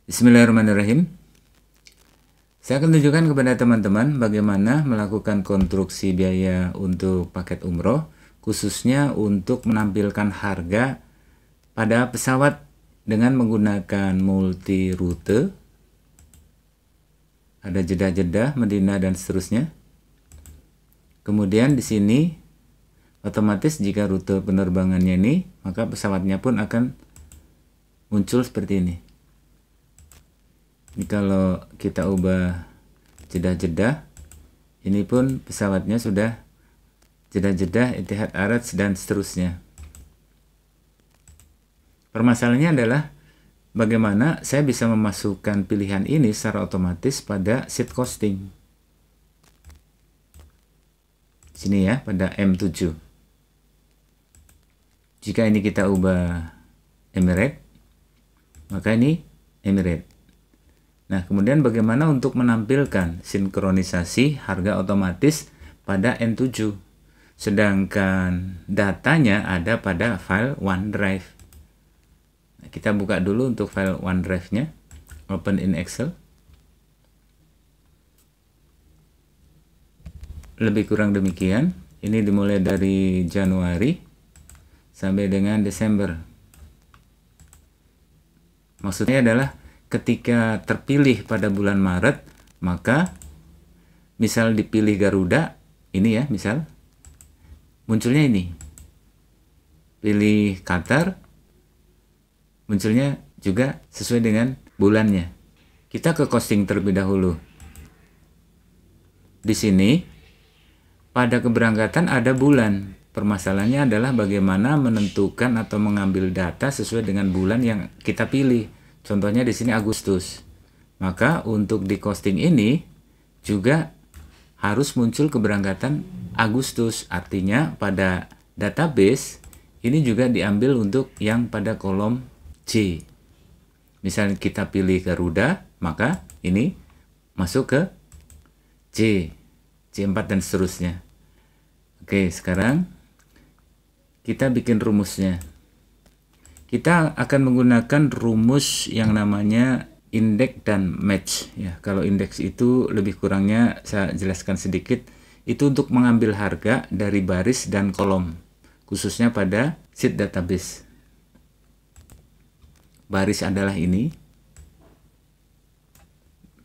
Bismillahirrahmanirrahim. Saya akan tunjukkan kepada teman-teman bagaimana melakukan konstruksi biaya untuk paket umroh, khususnya untuk menampilkan harga pada pesawat dengan menggunakan multi rute. Ada Jeddah, Madinah dan seterusnya. Kemudian di sini otomatis jika rute penerbangannya ini, maka pesawatnya pun akan muncul seperti ini. Ini kalau kita ubah Jeddah, ini pun pesawatnya sudah Jeddah, Etihad Airways dan seterusnya. Permasalahannya adalah bagaimana saya bisa memasukkan pilihan ini secara otomatis pada seat costing. Sini ya, pada M7. Jika ini kita ubah Emirates, maka ini Emirates. Nah, kemudian bagaimana untuk menampilkan sinkronisasi harga otomatis pada N7, sedangkan datanya ada pada file OneDrive. Nah, kita buka dulu untuk file OneDrive-nya, open in Excel. Lebih kurang demikian, ini dimulai dari Januari sampai dengan Desember. Maksudnya adalah ketika terpilih pada bulan Maret, maka misal dipilih Garuda, ini ya misal, munculnya ini. Pilih Qatar, munculnya juga sesuai dengan bulannya. Kita ke costing terlebih dahulu. Di sini, pada keberangkatan ada bulan. Permasalahannya adalah bagaimana menentukan atau mengambil data sesuai dengan bulan yang kita pilih. Contohnya di sini Agustus. Maka untuk di costing ini juga harus muncul keberangkatan Agustus. Artinya pada database ini juga diambil untuk yang pada kolom C. Misalnya kita pilih Garuda, maka ini masuk ke C, C4 dan seterusnya. Oke, sekarang kita bikin rumusnya. Kita akan menggunakan rumus yang namanya indeks dan match ya. Kalau indeks itu lebih kurangnya saya jelaskan sedikit, itu untuk mengambil harga dari baris dan kolom, khususnya pada sheet database. Baris adalah ini,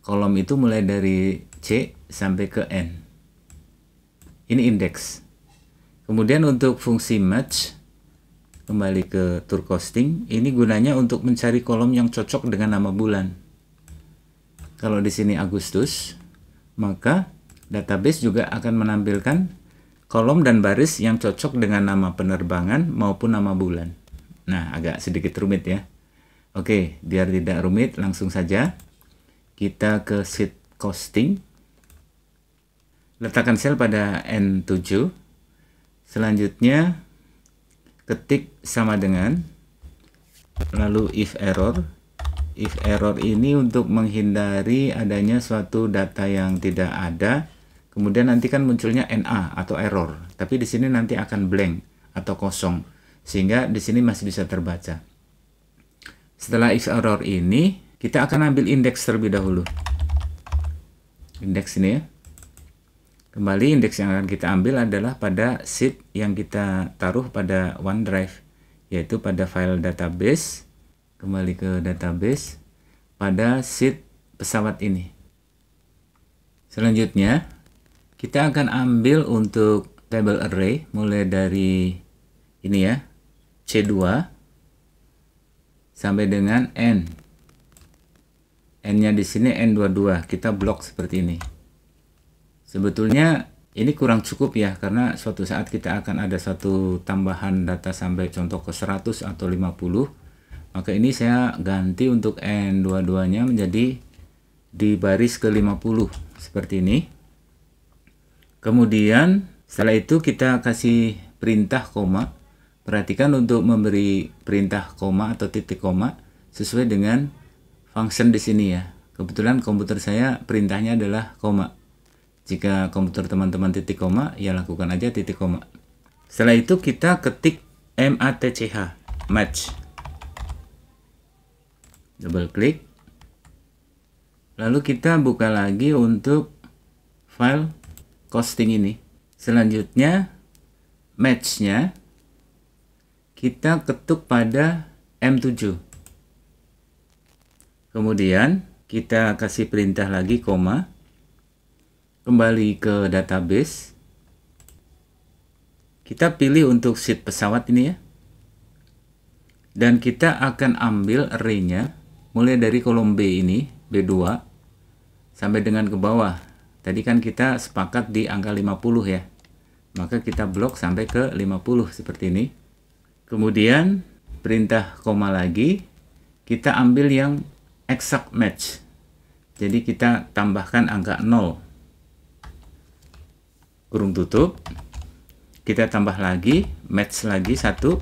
kolom itu mulai dari C sampai ke N. Ini indeks. Kemudian untuk fungsi match, kembali ke tour costing, ini gunanya untuk mencari kolom yang cocok dengan nama bulan. Kalau di sini Agustus, maka database juga akan menampilkan kolom dan baris yang cocok dengan nama penerbangan maupun nama bulan. Nah, agak sedikit rumit ya. Oke, biar tidak rumit, langsung saja kita ke sheet costing. Letakkan sel pada N7. Selanjutnya ketik sama dengan, lalu if error ini untuk menghindari adanya suatu data yang tidak ada. Kemudian nanti kan munculnya NA atau error, tapi di sini nanti akan blank atau kosong, sehingga di sini masih bisa terbaca. Setelah if error ini, kita akan ambil indeks terlebih dahulu. Indeks ini ya. Kembali indeks yang akan kita ambil adalah pada sheet yang kita taruh pada OneDrive, yaitu pada file database. Kembali ke database pada sheet pesawat ini. Selanjutnya kita akan ambil untuk table array mulai dari ini ya, C2 sampai dengan N. N-nya di sini N22, kita blok seperti ini. Sebetulnya ini kurang cukup ya, karena suatu saat kita akan ada suatu tambahan data sampai contoh ke 100 atau 50. Maka ini saya ganti untuk N22-nya menjadi di baris ke 50 seperti ini. Kemudian setelah itu kita kasih perintah koma. Perhatikan untuk memberi perintah koma atau titik koma sesuai dengan function di sini ya. Kebetulan komputer saya perintahnya adalah koma. Jika komputer teman-teman titik koma, ya lakukan aja titik koma. Setelah itu kita ketik MATCH, match. Double klik. Lalu kita buka lagi untuk file costing ini. Selanjutnya match-nya kita ketuk pada M7. Kemudian kita kasih perintah lagi koma. Kembali ke database. Kita pilih untuk sheet pesawat ini ya. Dan kita akan ambil array-nya mulai dari kolom B ini, B2 sampai dengan ke bawah. Tadi kan kita sepakat di angka 50 ya. Maka kita blok sampai ke 50 seperti ini. Kemudian perintah koma lagi, kita ambil yang exact match. Jadi kita tambahkan angka 0. Kurung tutup. Kita tambah lagi, match lagi 1.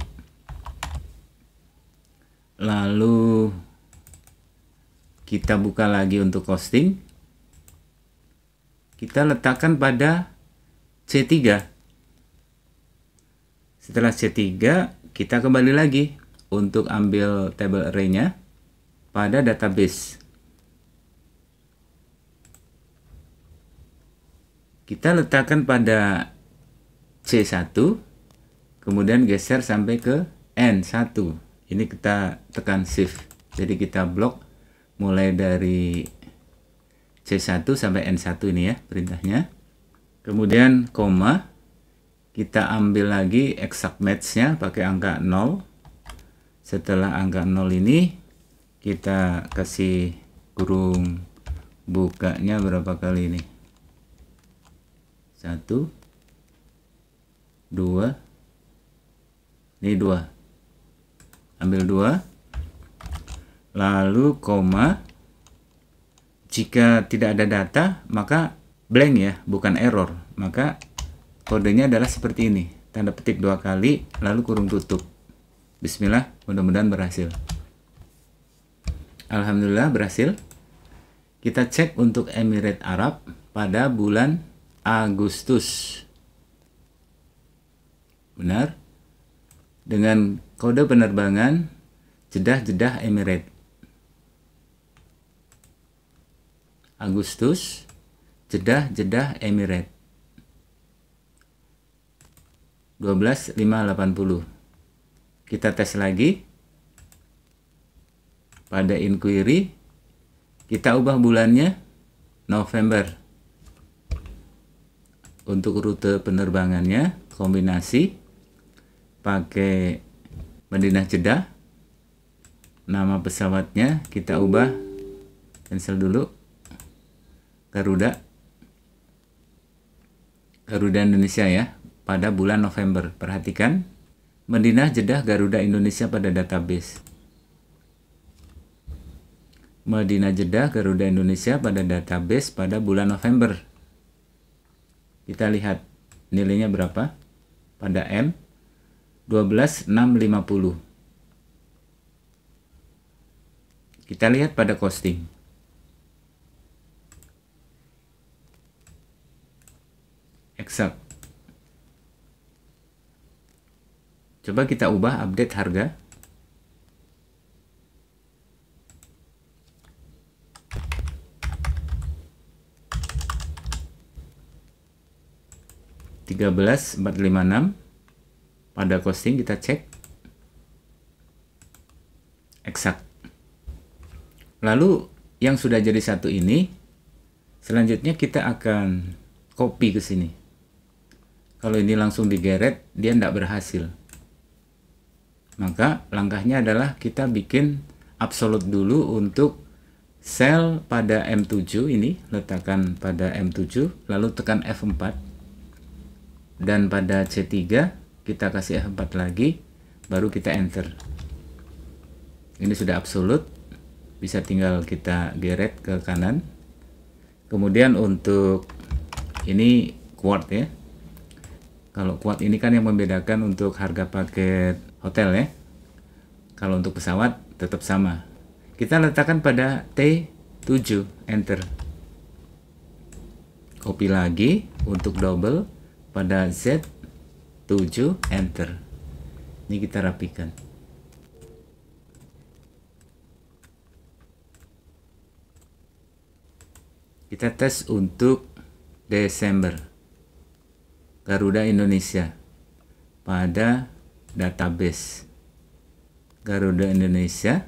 Lalu kita buka lagi untuk costing. Kita letakkan pada C3. Setelah C3, kita kembali lagi untuk ambil table array-nya pada database. Kita letakkan pada C1, kemudian geser sampai ke N1. Ini kita tekan shift. Jadi kita blok mulai dari C1 sampai N1 ini ya perintahnya. Kemudian koma. Kita ambil lagi exact match-nya pakai angka 0. Setelah angka 0 ini kita kasih kurung bukanya berapa kali ini? 1, 2, ini 2. Ambil 2. Lalu koma. Jika tidak ada data, maka blank ya, bukan error. Maka kodenya adalah seperti ini. Tanda petik 2 kali, lalu kurung tutup. Bismillah, mudah-mudahan berhasil. Alhamdulillah berhasil. Kita cek untuk Emirat Arab pada bulan Agustus. Benar. Dengan kode penerbangan Jeddah Emirat. Agustus, Jeddah Emirat. 12.580. Kita tes lagi. Pada inquiry kita ubah bulannya November. Untuk rute penerbangannya kombinasi pakai Madinah Jeddah. Nama pesawatnya kita ubah, cancel dulu, Garuda Indonesia ya, pada bulan November. Perhatikan Madinah Jeddah Garuda Indonesia pada database. Madinah Jeddah Garuda Indonesia pada database pada bulan November. Kita lihat nilainya berapa pada M. 12.650. Kita lihat pada costing. Exact. Coba kita ubah update harga. $13.456. Pada costing kita cek. Exact. Lalu yang sudah jadi satu ini, selanjutnya kita akan copy ke sini. Kalau ini langsung digeret, dia tidak berhasil. Maka langkahnya adalah kita bikin absolute dulu untuk sel pada M7 ini, letakkan pada M7, lalu tekan F4. Dan pada C3 kita kasih F4 lagi, baru kita enter. Ini sudah absolute, bisa tinggal kita geret ke kanan. Kemudian untuk ini quote ya. Kalau quote ini kan yang membedakan untuk harga paket hotel ya. Kalau untuk pesawat tetap sama. Kita letakkan pada T7, enter. Copy lagi untuk double pada Z7, enter. Ini kita rapikan. Kita tes untuk Desember Garuda Indonesia pada database Garuda Indonesia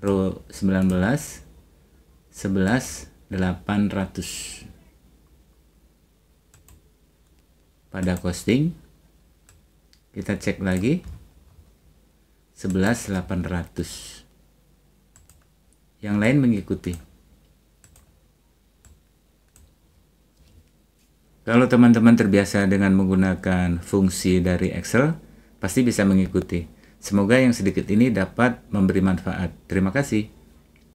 row 19 11.800. Pada costing kita cek lagi 11.800. Yang lain mengikuti. Kalau teman-teman terbiasa dengan menggunakan fungsi dari Excel, pasti bisa mengikuti. Semoga yang sedikit ini dapat memberi manfaat. Terima kasih.